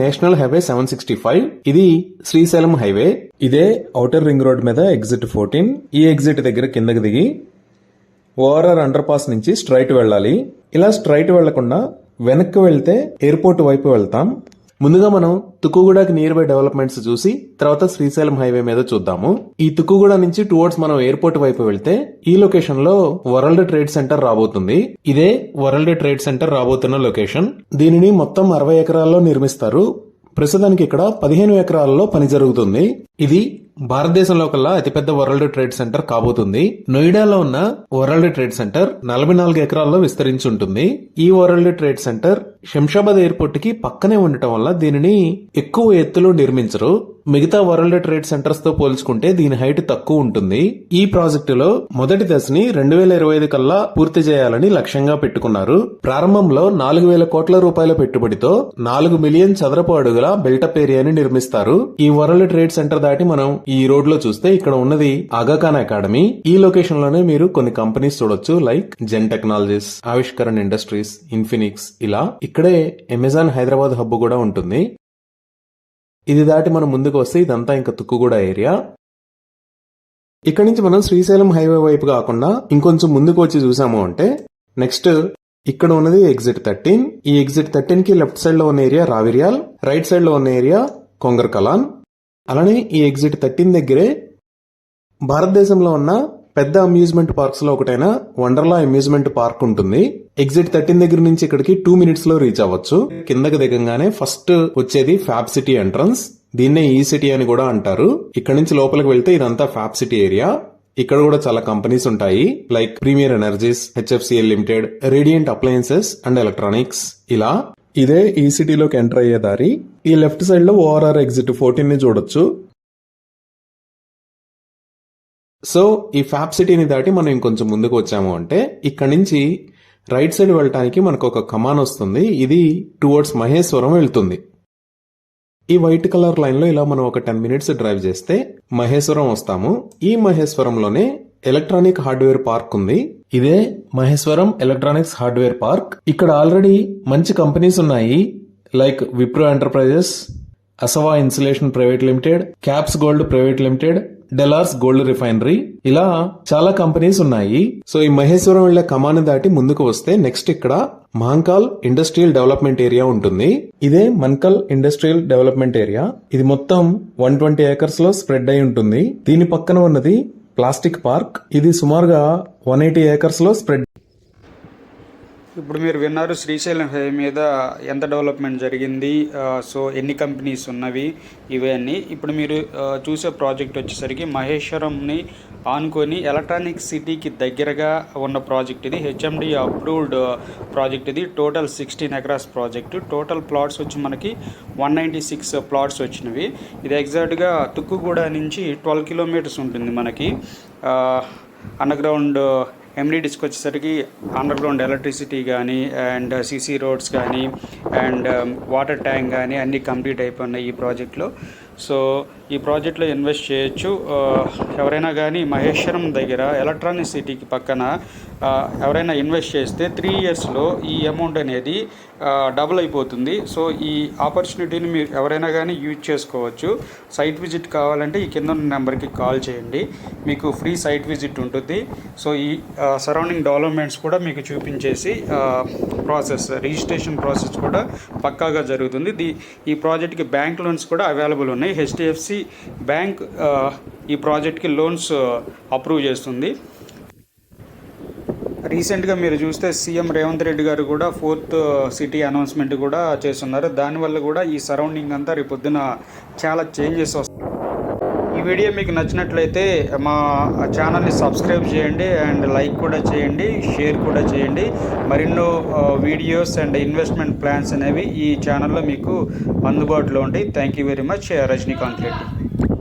National highway 765. ఇది Srisailam highway. ఇదే outer ring road మీద ఎగ్జిట్ 14. ఈ ఎగ్జిట్ దగ్గర కిందకి దిగి ఓఆర్ఆర్ అండర్ పాస్ నుంచి స్ట్రైట్ వెళ్ళాలి. ఇలా స్ట్రైట్ వెళ్లకుండా వెనక్కి వెళ్తే ఎయిర్పోర్ట్ వైపు వెళ్తాం. ముందుగా మనం తుక్కుగూడకి నియర్ బై డెవలప్మెంట్స్ చూసి తర్వాత శ్రీశైలం హైవే మీద చూద్దాము. ఈ తుక్కుగూడ నుంచి టువర్డ్స్ మనం ఎయిర్పోర్ట్ వైపు వెళ్తే ఈ లొకేషన్ లో వరల్డ్ ట్రేడ్ సెంటర్ రాబోతుంది. ఇదే వరల్డ్ ట్రేడ్ సెంటర్ రాబోతున్న లొకేషన్. దీనిని మొత్తం 60 ఎకరాల్లో నిర్మిస్తారు. ప్రస్తుతానికి ఇక్కడ 15 ఎకరాలలో పని జరుగుతుంది. ఇది భారతదేశంలో కల్లా అతిపెద్ద వరల్డ్ ట్రేడ్ సెంటర్ కాబోతుంది. నోయిడాలో ఉన్న వరల్డ్ ట్రేడ్ సెంటర్ 44 ఎకరాల్లో విస్తరించి ఉంటుంది. ఈ world trade centre Shamshabad airport కి పక్కనే ఉండటం వల్ల దీనిని ఎక్కువ ఎత్తులో నిర్మించరు. మిగతా వరల్డ్ ట్రేడ్ సెంటర్స్ తో పోల్చుకుంటే దీని హైట్ తక్కువ ఉంటుంది. ఈ ప్రాజెక్టులో మొదటి దశని 2025 కల్లా పూర్తి చేయాలని లక్ష్యంగా పెట్టుకున్నారు. ప్రారంభంలో 4,000 కోట్ల రూపాయల పెట్టుబడితో 4 మిలియన్ చదరపు అడుగుల బిల్టప్ ఏరియాని నిర్మిస్తారు. ఈ వరల్డ్ ట్రేడ్ సెంటర్ దాటి మనం ఈ రోడ్ లో చూస్తే ఇక్కడ ఉన్నది ఆగాఖాన్ అకాడమీ. ఈ లొకేషన్ లోనే మీరు కొన్ని కంపెనీస్ చూడొచ్చు, లైక్ జెన్ టెక్నాలజీస్, ఆవిష్కరణ్ ఇండస్ట్రీస్, ఇన్ఫినిక్స్. ఇలా ఇక్కడే అమెజాన్ హైదరాబాద్ హబ్ కూడా ఉంటుంది. ఇది దాటి మనం ముందుకు వస్తే ఇదంతా ఇంకా తుక్కుగూడ ఏరియా. ఇక్కడ నుంచి మనం శ్రీశైలం హైవే వైపు కాకుండా ఇంకొంచెం ముందుకు వచ్చి చూసాము అంటే నెక్స్ట్ ఇక్కడ ఉన్నది ఎగ్జిట్ 13. ఈ ఎగ్జిట్ 13 కి లెఫ్ట్ సైడ్ లో ఉన్న ఏరియా రావిర్యాల్, రైట్ సైడ్ లో ఉన్న ఏరియా కొంగర్ కలాన్. అలానే ఈ ఎగ్జిట్ 13 దగ్గరే భారతదేశంలో ఉన్న పెద్ద అమ్యూజ్మెంట్ పార్క్స్ లో ఒకటైన వండర్లా అమ్యూజ్మెంట్ పార్క్ ఉంటుంది. ఎగ్జిట్ 13 దగ్గర నుంచి ఇక్కడికి 2 మినిట్స్ లో రీచ్ అవ్వచ్చు. కిందకి దిగంగానే ఫస్ట్ వచ్చేది ఫ్యాబ్ సిటీ ఎంట్రన్స్. దీన్నే ఈ సిటీ అని కూడా అంటారు. ఇక్కడ నుంచి లోపలికి వెళ్తే ఇదంతా ఫ్యాబ్ సిటీ ఏరియా. ఇక్కడ కూడా చాలా కంపెనీస్ ఉంటాయి, like premier energies, HFCL limited, radiant appliances and electronics. ఇలా ఇదే ఈ సిటీలోకి ఎంటర్ అయ్యే దారి. ఈ లెఫ్ట్ సైడ్ లో ఓఆర్ఆర్ ఎగ్జిట్ 14 ని చూడొచ్చు. సో ఈ ఫ్యాబ్ సిటీని దాటి మనం ఇంకొంచెం ముందుకు వచ్చాము అంటే ఇక్కడ నుంచి రైట్ సైడ్ వెళ్ళటానికి మనకు ఒక కమాన్ వస్తుంది. ఇది టువర్డ్స్ మహేశ్వరం వెళ్తుంది. ఈ వైట్ కలర్ లైన్ లో ఇలా మనం ఒక 10 మినిట్స్ డ్రైవ్ చేస్తే మహేశ్వరం వస్తాము. ఈ మహేశ్వరంలోనే ఎలక్ట్రానిక్ హార్డ్వేర్ పార్క్ ఉంది. ఇదే మహేశ్వరం ఎలక్ట్రానిక్స్ హార్డ్వేర్ పార్క్. ఇక్కడ ఆల్రెడీ మంచి కంపెనీస్ ఉన్నాయి, like Wipro enterprises, Asava insulation private limited, caps gold private limited, డెలార్స్ గోల్డ్ రిఫైనరీ. ఇలా చాలా కంపెనీస్ ఉన్నాయి. సో ఈ మహేశ్వరం వెళ్లే కమాన్ దాటి ముందుకు వస్తే నెక్స్ట్ ఇక్కడ మహంకాల్ ఇండస్ట్రియల్ డెవలప్మెంట్ ఏరియా ఉంటుంది. ఇదే మన్కల్ ఇండస్ట్రియల్ డెవలప్మెంట్ ఏరియా. ఇది మొత్తం 120 ఏకర్స్ లో స్ప్రెడ్ అయి ఉంటుంది. దీని పక్కన ఉన్నది ప్లాస్టిక్ పార్క్. ఇది సుమారుగా 180 ఏకర్స్ లో స్ప్రెడ్. ఇప్పుడు మీరు విన్నారు శ్రీశైలం హైవే మీద ఎంత డెవలప్మెంట్ జరిగింది, సో ఎన్ని కంపెనీస్ ఉన్నవి, ఇవన్నీ. ఇప్పుడు మీరు చూసే ప్రాజెక్ట్ వచ్చేసరికి మహేశ్వరంని ఆనుకొని ఎలక్ట్రానిక్ సిటీకి దగ్గరగా ఉన్న ప్రాజెక్ట్ ఇది. హెచ్ఎండి అప్రూవ్డ్ ప్రాజెక్ట్ ఇది. Total 16 acres project. Total plots వచ్చి మనకి 196 ప్లాట్స్ వచ్చినవి. ఇది ఎగ్జాక్ట్గా తుక్కుగూడ నుంచి 12 కిలోమీటర్స్ ఉంటుంది మనకి. అండర్గ్రౌండ్ ఎమ్యూనిటీస్కి వచ్చేసరికి అండర్గ్రౌండ్ ఎలక్ట్రిసిటీ కానీ అండ్ సీసీ రోడ్స్ కానీ అండ్ వాటర్ ట్యాంక్ కానీ అన్నీ కంప్లీట్ అయిపోయినాయి ఈ ప్రాజెక్ట్లో. సో ఈ ప్రాజెక్ట్లో ఇన్వెస్ట్ చేయొచ్చు ఎవరైనా కానీ. మహేశ్వరం దగ్గర ఎలక్ట్రానిక్ సిటీకి పక్కన ఎవరైనా ఇన్వెస్ట్ చేస్తే 3 ఇయర్స్లో ఈ అమౌంట్ అనేది డబుల్ అయిపోతుంది. సో ఈ ఆపర్చునిటీని మీరు ఎవరైనా కానీ యూజ్ చేసుకోవచ్చు. సైట్ విజిట్ కావాలంటే ఈ కింద ఉన్న నెంబర్కి కాల్ చేయండి, మీకు ఫ్రీ సైట్ విజిట్ ఉంటుంది. సో ఈ సరౌండింగ్ డెవలప్మెంట్స్ కూడా మీకు చూపించేసి ప్రాసెస్, రిజిస్ట్రేషన్ ప్రాసెస్ కూడా పక్కాగా జరుగుతుంది. ఈ ప్రాజెక్ట్కి బ్యాంక్ లోన్స్ కూడా అవైలబుల్ ఉన్నాయి. హెచ్డిఎఫ్సి బ్యాంక్ ఈ ప్రాజెక్ట్కి లోన్స్ అప్రూవ్ చేస్తుంది. రీసెంట్గా మీరు చూస్తే సీఎం రేవంత్ రెడ్డి గారు కూడా 4th సిటీ అనౌన్స్మెంట్ కూడా చేస్తున్నారు. దానివల్ల కూడా ఈ సరౌండింగ్ అంతా రేపొద్దున చాలా చేంజెస్ వస్తాయి. ఈ వీడియో మీకు నచ్చినట్లయితే మా ఛానల్ని సబ్స్క్రైబ్ చేయండి అండ్ లైక్ కూడా చేయండి, షేర్ కూడా చేయండి. మరెన్నో వీడియోస్ అండ్ ఇన్వెస్ట్మెంట్ ప్లాన్స్ అనేవి ఈ ఛానల్లో మీకు అందుబాటులో ఉంటాయి. Thank you very much. Rajinikanth Reddy.